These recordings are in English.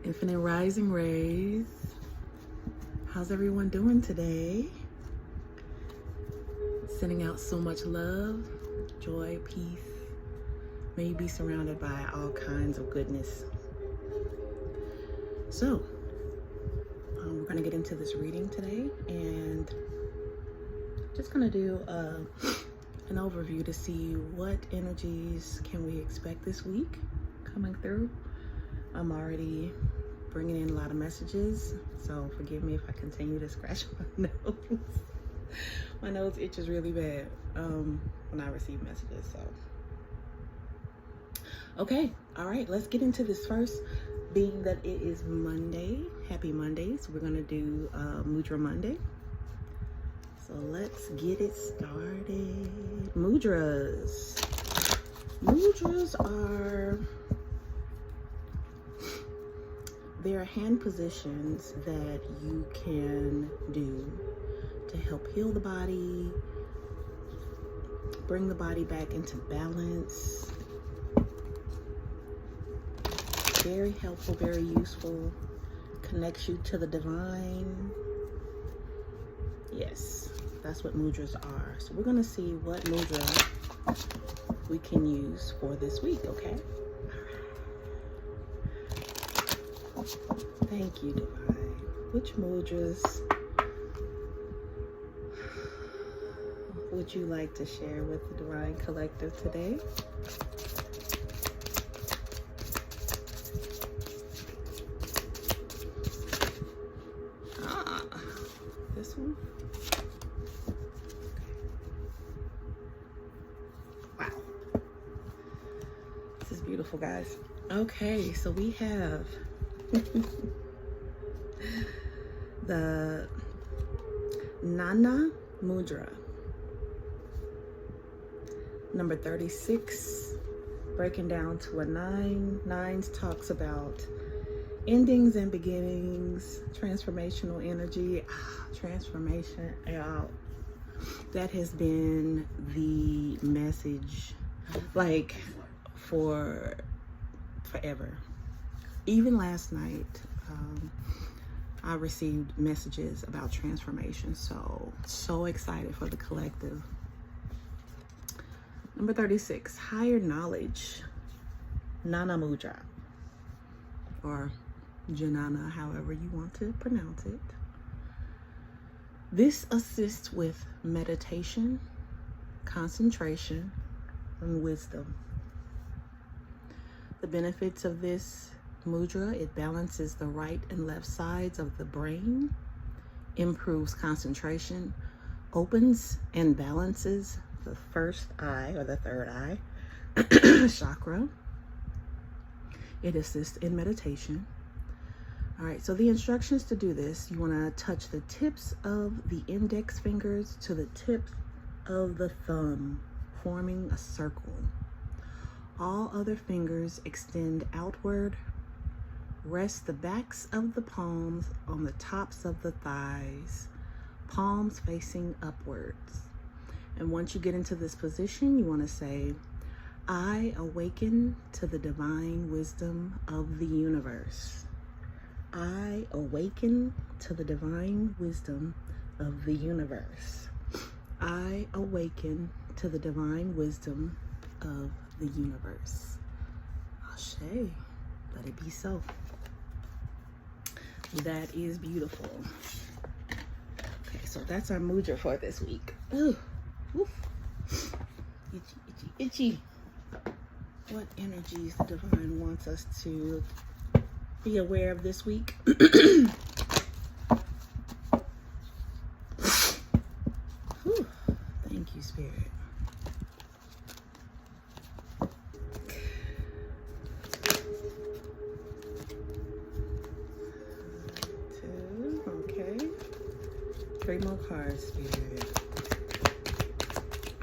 Infinite Rising Rays. How's everyone doing today? Sending out so much love, joy, peace. May you be surrounded by all kinds of goodness. So, we're going to get into this reading today and just going to do an overview to see what energies can we expect this week coming through. I'm already bringing in a lot of messages, so forgive me if I continue to scratch my nose. My nose itches really bad when I receive messages. So, okay, all right, let's get into this first. Being that it is Monday, happy Mondays. We're gonna do Mudra Monday. So let's get it started. Mudras. Mudras are, they're hand positions that you can do to help heal the body, bring the body back into balance. Very helpful, very useful, connects you to the divine. Yes, that's what mudras are. So we're gonna see what mudra we can use for this week, okay? All right. Thank you, divine. Which mudras would you like to share with the Divine Collective today? This one? Wow. This is beautiful, guys. Okay, so we have the Nana Mudra. Number 36, breaking down to a 9. Nines talks about endings and beginnings, transformational energy. Transformation, that has been the message like for forever. Even last night, I received messages about transformation. So excited for the collective. Number 36, higher knowledge, Nana Mudra, or Janana, however you want to pronounce it. This assists with meditation, concentration, and wisdom. The benefits of this mudra: it balances the right and left sides of the brain, improves concentration, opens and balances the first eye or the third eye chakra. It assists in meditation. All right, so the instructions to do this: you want to touch the tips of the index fingers to the tips of the thumb, forming a circle. All other fingers extend outward. Rest the backs of the palms on the tops of the thighs, palms facing upwards. And once you get into this position, you want to say, I awaken to the divine wisdom of the universe. I awaken to the divine wisdom of the universe. I awaken to the divine wisdom of the universe. Ashe, let it be so. That is beautiful. Okay, so that's our mudra for this week. Ooh, oof. Itchy, itchy, itchy. What energies the divine wants us to be aware of this week? Whew. Thank you, Spirit. Two, okay. 3 more cards, Spirit.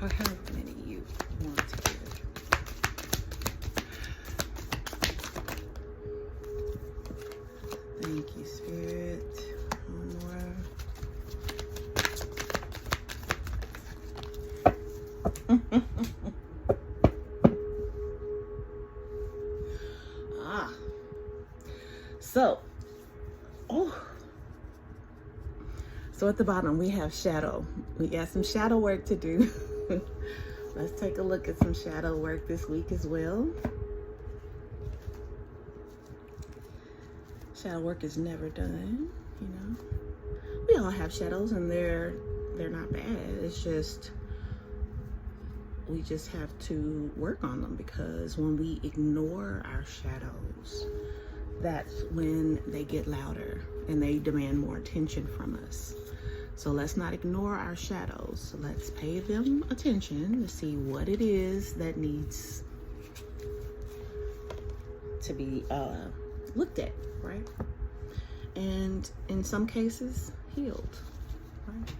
Or how many you want to give. Thank you, Spirit. One more. So, so at the bottom we have shadow. We got some shadow work to do. Let's take a look at some shadow work this week as well. Shadow work is never done, you know. We all have shadows and they're not bad. It's just we just have to work on them, because when we ignore our shadows, that's when they get louder and they demand more attention from us. So let's not ignore our shadows. Let's pay them attention to see what it is that needs to be looked at, right? And in some cases, healed, right?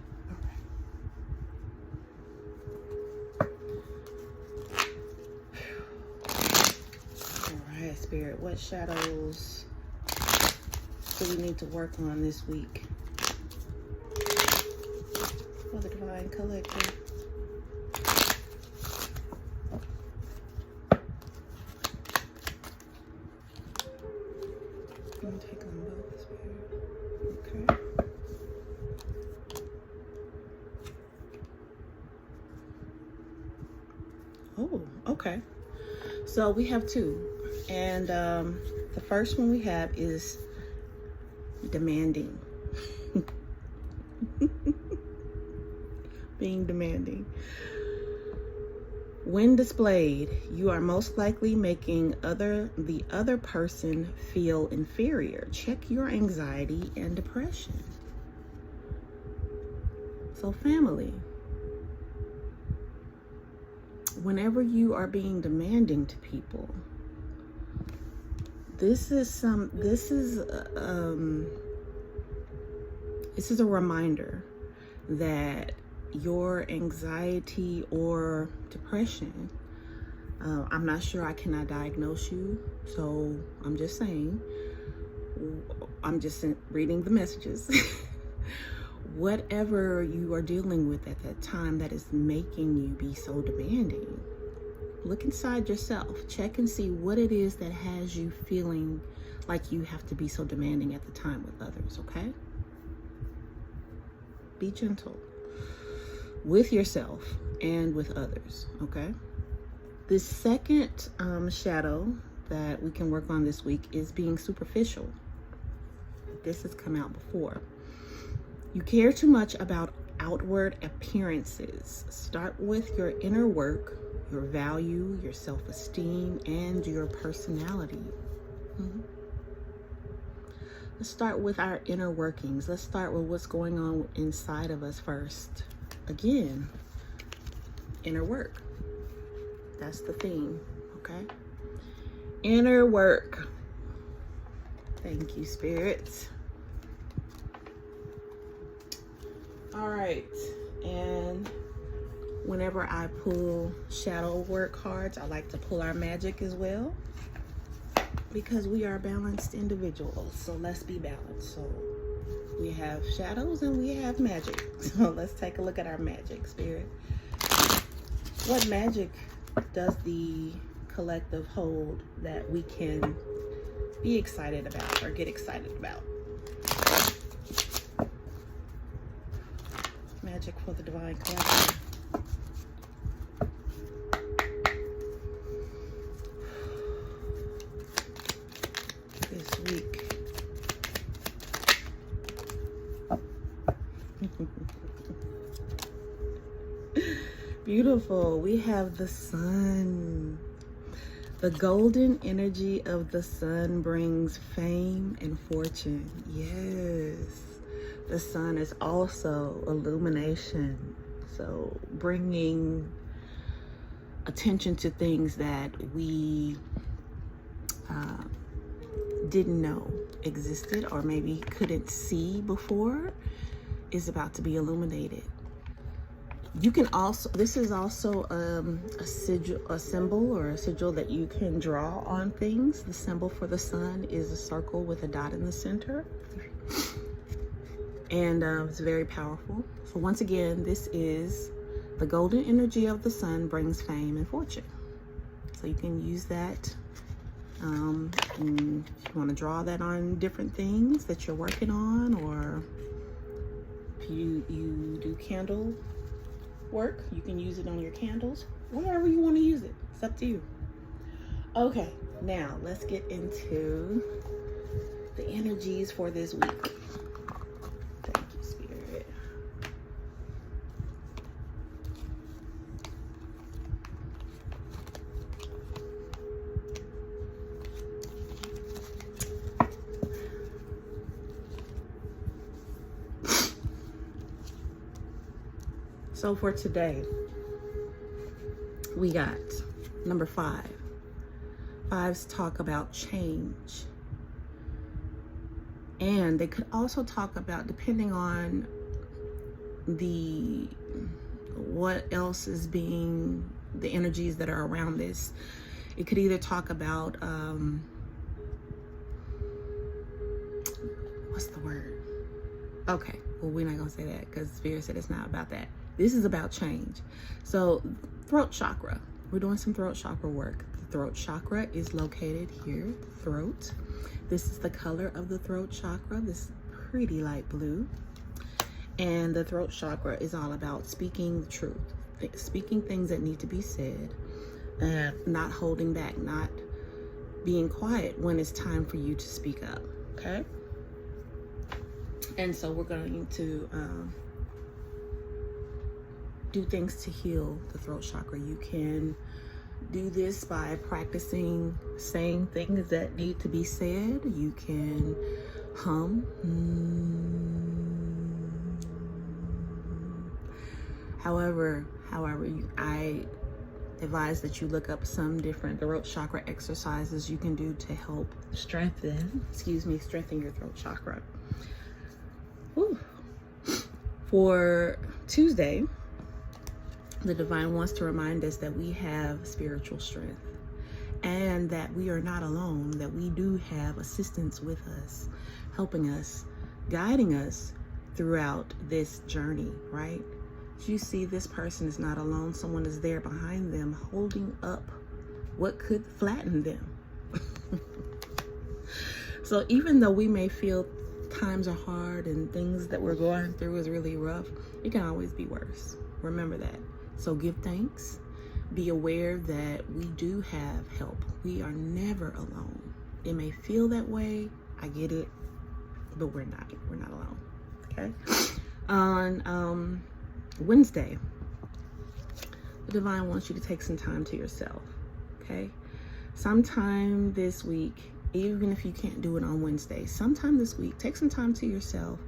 All right, Spirit, what shadows do we need to work on this week for the Divine Collective? I'm gonna take on both, Spirit. Okay. Oh, okay. So we have two. And the first one we have is demanding. Being demanding. When displayed, you are most likely making the other person feel inferior. Check your anxiety and depression. So family, whenever you are being demanding to people, this is a reminder that your anxiety or depression, I'm not sure, I cannot diagnose you, so I'm just saying, I'm just reading the messages. Whatever you are dealing with at that time that is making you be so demanding, look inside yourself. Check and see what it is that has you feeling like you have to be so demanding at the time with others, okay? Be gentle with yourself and with others, okay? The second shadow that we can work on this week is being superficial. This has come out before. You care too much about outward appearances. Start with your inner work, your value, your self-esteem, and your personality. Let's start with our inner workings. Let's start with what's going on inside of us first. Again, inner work. That's the theme, okay? Inner work. Thank you, spirits. All right, and whenever I pull shadow work cards, I like to pull our magic as well, because we are balanced individuals. So let's be balanced. So we have shadows and we have magic. So let's take a look at our magic, Spirit. What magic does the collective hold that we can be excited about or get excited about? Magic for the Divine Collective. This week. Beautiful. We have the sun. The golden energy of the sun brings fame and fortune. Yes. The sun is also illumination. So bringing attention to things that we didn't know existed or maybe couldn't see before is about to be illuminated. You can also, this is also a symbol or a sigil that you can draw on things. The symbol for the sun is a circle with a dot in the center. And it's very powerful. So once again, this is the golden energy of the sun brings fame and fortune. So you can use that And if you want to draw that on different things that you're working on, or if you do candle work, you can use it on your candles. Wherever you want to use it, it's up to you. Okay, now let's get into the energies for this week. Thank you, Spirit. So for today, we got number 5. Fives talk about change. And they could also talk about, depending on what else is being, the energies that are around this, it could either talk about, what's the word? Okay, well, we're not gonna say that because Spirit said it's not about that. This is about change. So throat chakra, we're doing some throat chakra work. The throat chakra is located here, the throat. This is the color of the throat chakra, this pretty light blue. And the throat chakra is all about speaking the truth, speaking things that need to be said, not holding back, not being quiet when it's time for you to speak up, okay? And so we're going to do things to heal the throat chakra. You can do this by practicing saying things that need to be said. You can hum. However, I advise that you look up some different throat chakra exercises you can do to help strengthen your throat chakra. Whew. For Tuesday, the divine wants to remind us that we have spiritual strength and that we are not alone, that we do have assistance with us, helping us, guiding us throughout this journey, right? You see, this person is not alone. Someone is there behind them, holding up what could flatten them. So even though we may feel times are hard and things that we're going through is really rough, it can always be worse. Remember that. So give thanks. Be aware that we do have help. We are never alone. It may feel that way. I get it, but we're not. We're not alone. Okay. On Wednesday, the divine wants you to take some time to yourself. Okay. Sometime this week, even if you can't do it on Wednesday, sometime this week, take some time to yourself.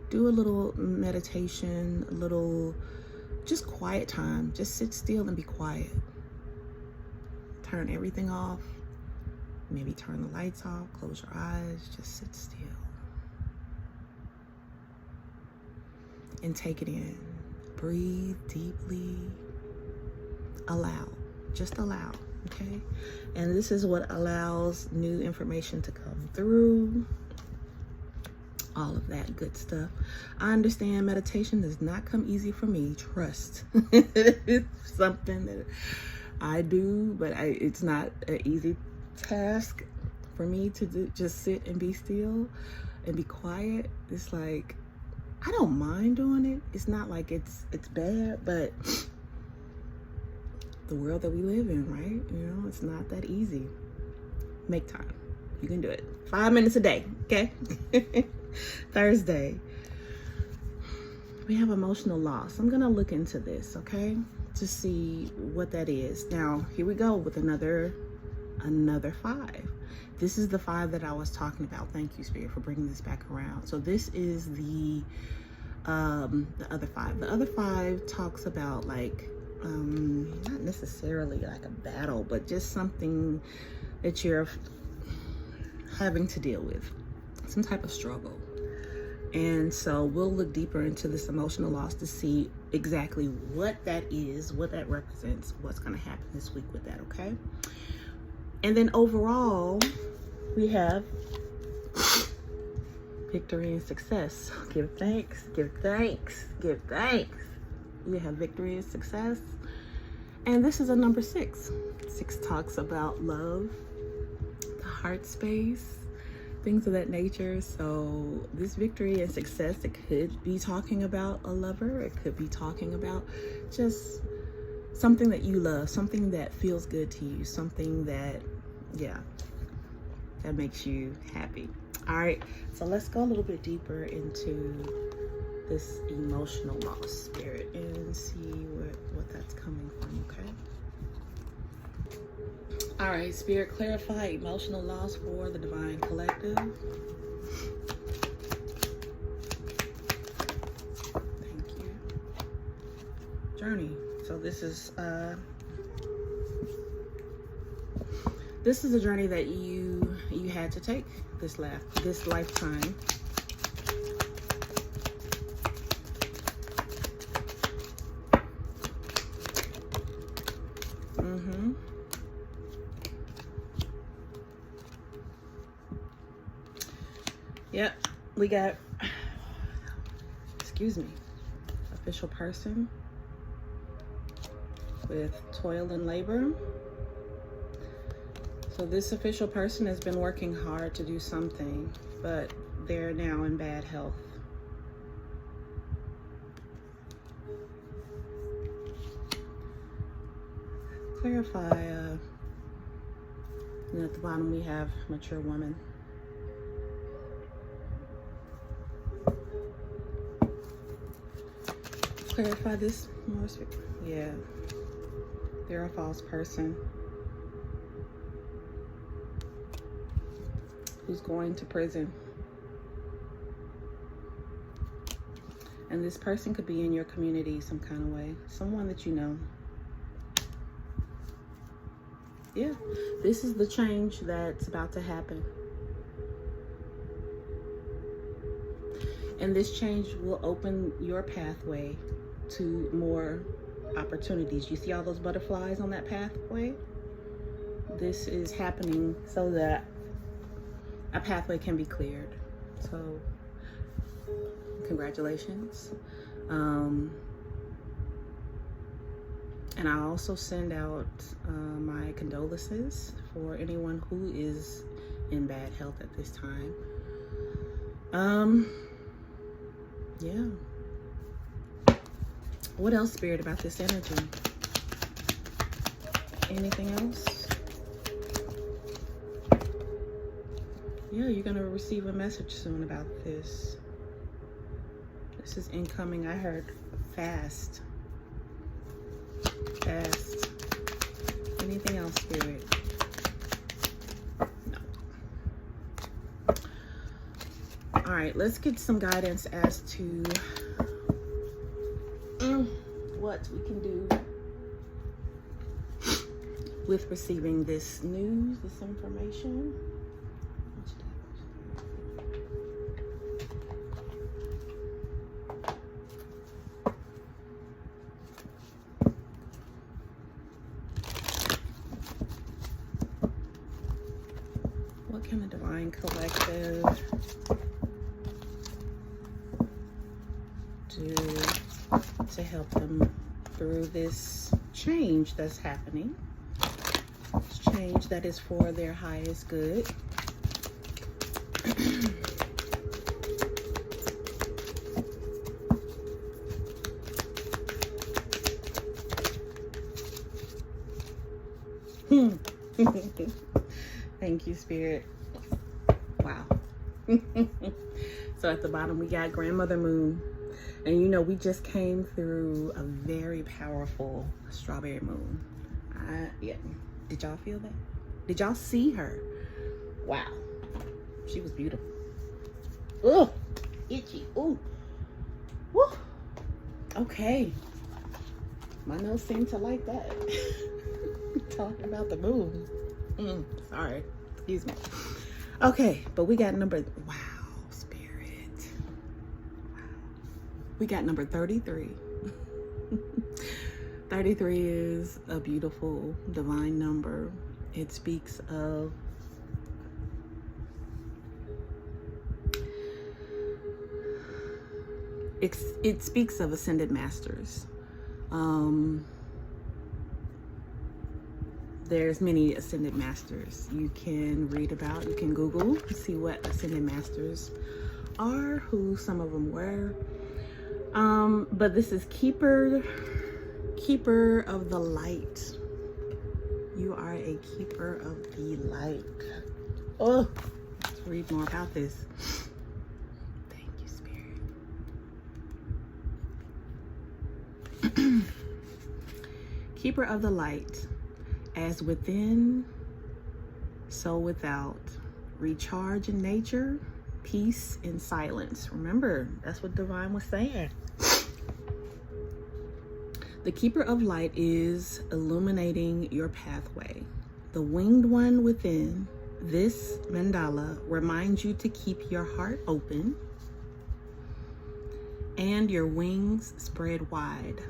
Do a little meditation, a little just quiet time. Just sit still and be quiet. Turn everything off. Maybe turn the lights off. Close your eyes. Just sit still. And take it in. Breathe deeply. Allow. Just allow. Okay? And this is what allows new information to come through. All of that good stuff. I understand meditation does not come easy for me. Trust. It's something that I do, but it's not an easy task for me to do. Just sit and be still and be quiet. It's like, I don't mind doing it. It's not like it's bad, but the world that we live in, right? You know, it's not that easy. Make time. You can do it. 5 minutes a day, okay? Thursday, we have emotional loss. I'm gonna look into this, okay, to see what that is. Now, here we go with another 5. This is the 5 that I was talking about. Thank you, Spirit, for bringing this back around. So this is the other 5. The other 5 talks about like not necessarily like a battle, but just something that you're having to deal with, some type of struggle. And so we'll look deeper into this emotional loss to see exactly what that is, what that represents, what's going to happen this week with that, okay? And then overall, we have victory and success. Give thanks, give thanks, give thanks. We have victory and success. And this is a number 6. 6 talks about love, heart space, things of that nature. So this victory and success, it could be talking about a lover. It could be talking about just something that you love, something that feels good to you, something that, yeah, that makes you happy. All right, so let's go a little bit deeper into this emotional loss, Spirit, and see what that's coming from, okay? All right, Spirit, clarify emotional loss for the Divine Collective. Thank you. Journey. So this is a journey that you had to take this lifetime. Yep, we got, excuse me, official person with toil and labor. So this official person has been working hard to do something, but they're now in bad health. Clarify, and at the bottom we have mature woman. Clarify this more. Yeah, they're a false person who's going to prison. And this person could be in your community some kind of way, someone that you know. Yeah, this is the change that's about to happen. And this change will open your pathway to more opportunities. You see all those butterflies on that pathway? This is happening so that a pathway can be cleared. So, congratulations. And I also send out my condolences for anyone who is in bad health at this time. Yeah. What else, Spirit, about this energy? Anything else? Yeah, you're gonna receive a message soon about this. This is incoming. I heard fast. Fast. Anything else, Spirit? No. All right, let's get some guidance as to what we can do with receiving this news, this information. What can the Divine Collective do to help them through this change that's happening? This change that is for their highest good. Thank you, Spirit. Wow. So at the bottom we got Grandmother Moon. And you know, we just came through a very powerful strawberry moon. Yeah. Did y'all feel that? Did y'all see her? Wow. She was beautiful. Ugh. Itchy. Ooh. Woo. Okay. My nose seemed to like that. Talking about the moon. Sorry. Excuse me. Okay, but we got number, wow, Spirit. Wow. We got number 33. 33 is a beautiful divine number. It speaks of it speaks of ascended masters. there's many ascended masters you can read about. You can Google, see what ascended masters are, who some of them were. But this is keeper of the light. You are a keeper of the light. Oh, let's read more about this. Thank you, Spirit. Keeper of the light, as within, so without. Recharge in nature, peace in silence. Remember, that's what Divine was saying. The keeper of light is illuminating your pathway. The winged one within, this mandala reminds you to keep your heart open and your wings spread wide.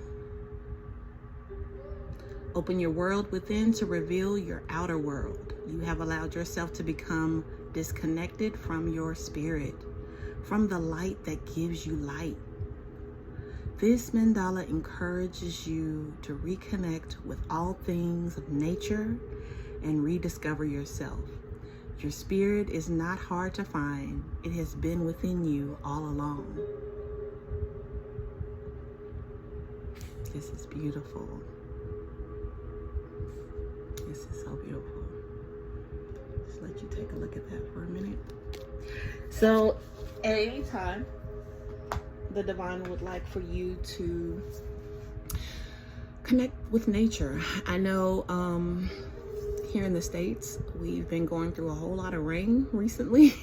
Open your world within to reveal your outer world. You have allowed yourself to become disconnected from your spirit, from the light that gives you light. This mandala encourages you to reconnect with all things of nature and rediscover yourself. Your spirit is not hard to find. It has been within you all along. This is beautiful. This is so beautiful. Just let you take a look at that for a minute. So, at any time, the Divine would like for you to connect with nature. I know here in the States, we've been going through a whole lot of rain recently.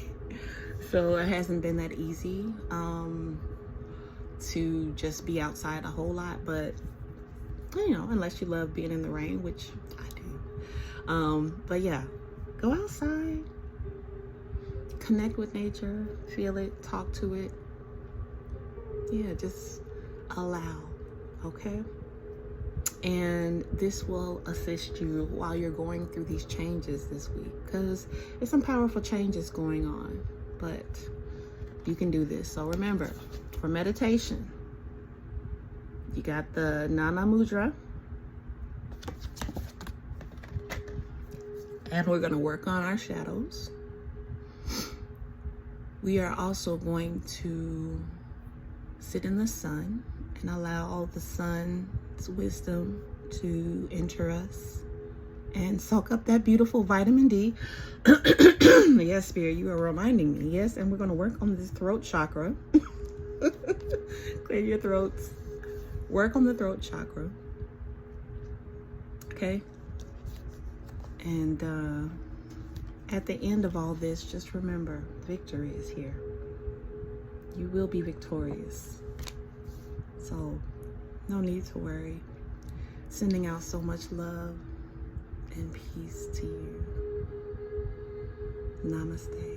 So it hasn't been that easy to just be outside a whole lot. But, you know, unless you love being in the rain, which I do. But yeah, go outside, connect with nature, feel it, talk to it. Yeah, just allow, okay? And this will assist you while you're going through these changes this week, because there's some powerful changes going on, but you can do this. So remember, for meditation, you got the Nana Mudra, and we're going to work on our shadows. We are also going to sit in the sun and allow the sun's wisdom to enter us and soak up that beautiful vitamin D. Yes, Spirit, you are reminding me. Yes, and we're going to work on this throat chakra. Clear your throats. Work on the throat chakra. Okay? And at the end of all this, just remember, victory is here. You will be victorious. So, no need to worry. Sending out so much love and peace to you. Namaste.